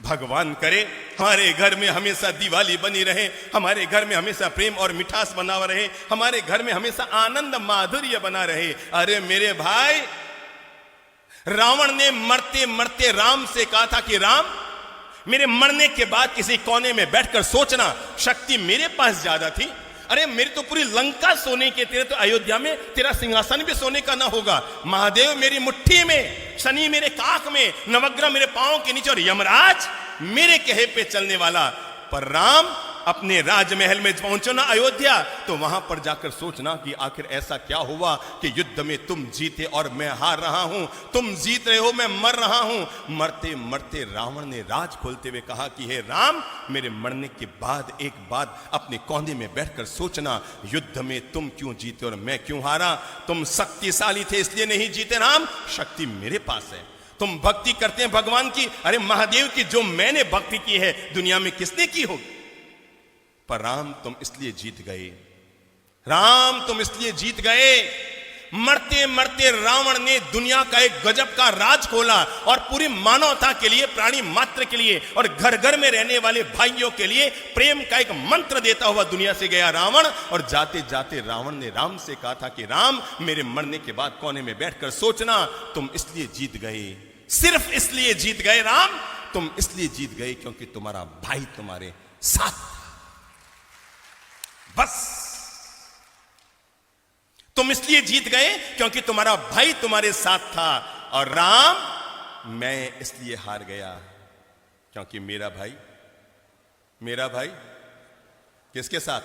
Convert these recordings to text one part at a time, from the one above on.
भगवान करे हमारे घर में हमेशा दिवाली बनी रहे, हमारे घर में हमेशा प्रेम और मिठास बना रहे, हमारे घर में हमेशा आनंद माधुर्य बना रहे। अरे मेरे भाई, रावण ने मरते मरते राम से कहा था कि राम, मेरे मरने के बाद किसी कोने में बैठकर सोचना, शक्ति मेरे पास ज्यादा थी। अरे मेरी तो पूरी लंका सोने की, तेरे तो अयोध्या में तेरा सिंहासन भी सोने का ना होगा। महादेव मेरी मुट्ठी में, शनि मेरे काख में, नवग्रह मेरे पांव के नीचे और यमराज मेरे कहे पे चलने वाला। पर राम अपने राजमहल में पहुंचो ना अयोध्या, तो वहां पर जाकर सोचना कि आखिर ऐसा क्या हुआ कि युद्ध में तुम जीते और मैं हार रहा हूं, तुम जीत रहे हो मैं मर रहा हूं। मरते मरते रावण ने राज खोलते हुए कहा कि हे राम, मेरे मरने के बाद एक बात अपने कोने में बैठकर सोचना, युद्ध में तुम क्यों जीते और मैं क्यों हारा। तुम शक्तिशाली थे इसलिए नहीं जीते राम, शक्ति मेरे पास है। तुम भक्ति करते हैं भगवान की, अरे महादेव की जो मैंने भक्ति की है दुनिया में किसने की होगी। पर राम तुम इसलिए जीत गए, राम तुम इसलिए जीत गए। मरते मरते रावण ने दुनिया का एक गजब का राज खोला और पूरी मानवता के लिए, प्राणी मात्र के लिए और घर घर में रहने वाले भाइयों के लिए प्रेम का एक मंत्र देता हुआ दुनिया से गया रावण। और जाते जाते रावण ने राम से कहा था कि राम, मेरे मरने के बाद कोने में बैठकर सोचना, तुम इसलिए जीत गए, सिर्फ इसलिए जीत गए राम, तुम इसलिए जीत गए क्योंकि तुम्हारा भाई तुम्हारे साथ, बस तुम इसलिए जीत गए क्योंकि तुम्हारा भाई तुम्हारे साथ था। और राम, मैं इसलिए हार गया क्योंकि मेरा भाई किसके साथ,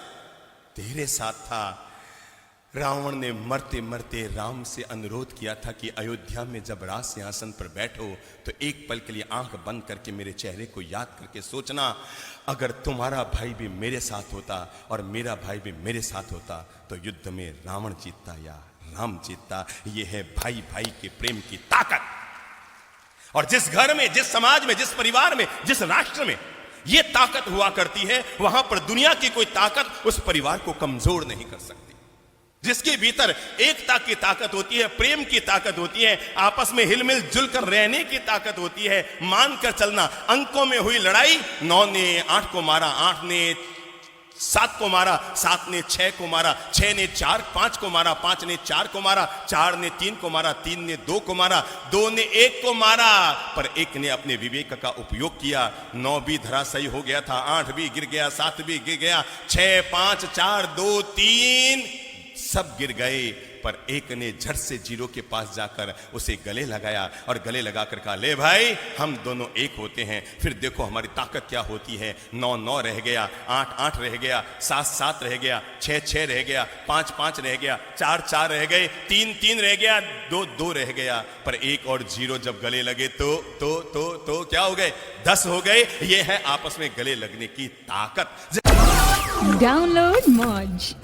तेरे साथ था। रावण ने मरते मरते राम से अनुरोध किया था कि अयोध्या में जब राज सिंहासन पर बैठो तो एक पल के लिए आंख बंद करके मेरे चेहरे को याद करके सोचना, अगर तुम्हारा भाई भी मेरे साथ होता और मेरा भाई भी मेरे साथ होता तो युद्ध में रावण जीतता या राम जीतता। यह है भाई भाई के प्रेम की ताकत। और जिस घर में, जिस समाज में, जिस परिवार में, जिस राष्ट्र में यह ताकत हुआ करती है, वहां पर दुनिया की कोई ताकत उस परिवार को कमजोर नहीं कर सकती। जिसके भीतर एकता की ताकत होती है, प्रेम की ताकत होती है, आपस में हिलमिल जुलकर रहने की ताकत होती है, मानकर चलना। अंकों में हुई लड़ाई, 9 ने 8 को मारा, 8 ने 7 को मारा, 7 ने 6 को मारा, 6 ने 5 को मारा, 5 ने 4 को मारा, 4 ने 3 को मारा, 3 ने 2 को मारा, 2 ने 1 को मारा। पर एक ने अपने विवेक का उपयोग किया, 9 भी धराशायी हो गया था, 8 भी गिर गया, 7 भी गिर गया, 6 5 4 2 3 सब गिर गए। पर एक ने झट से 0 के पास जाकर उसे गले लगाया और गले लगाकर कहा, ले भाई, हम दोनों एक होते हैं, फिर देखो हमारी ताकत क्या होती है। 9 9 रह गया, 8 8 रह गया, 7 7 रह गया, 6 6 रह गया, 5 5 रह गया, 4 4 रह गए, 3 3 रह गया, 2 2 रह गया। पर 1 और 0 जब गले लगे तो क्या हो गए, 10 हो गए। ये है आपस में गले लगने की ताकत। डाउनलोड मौज।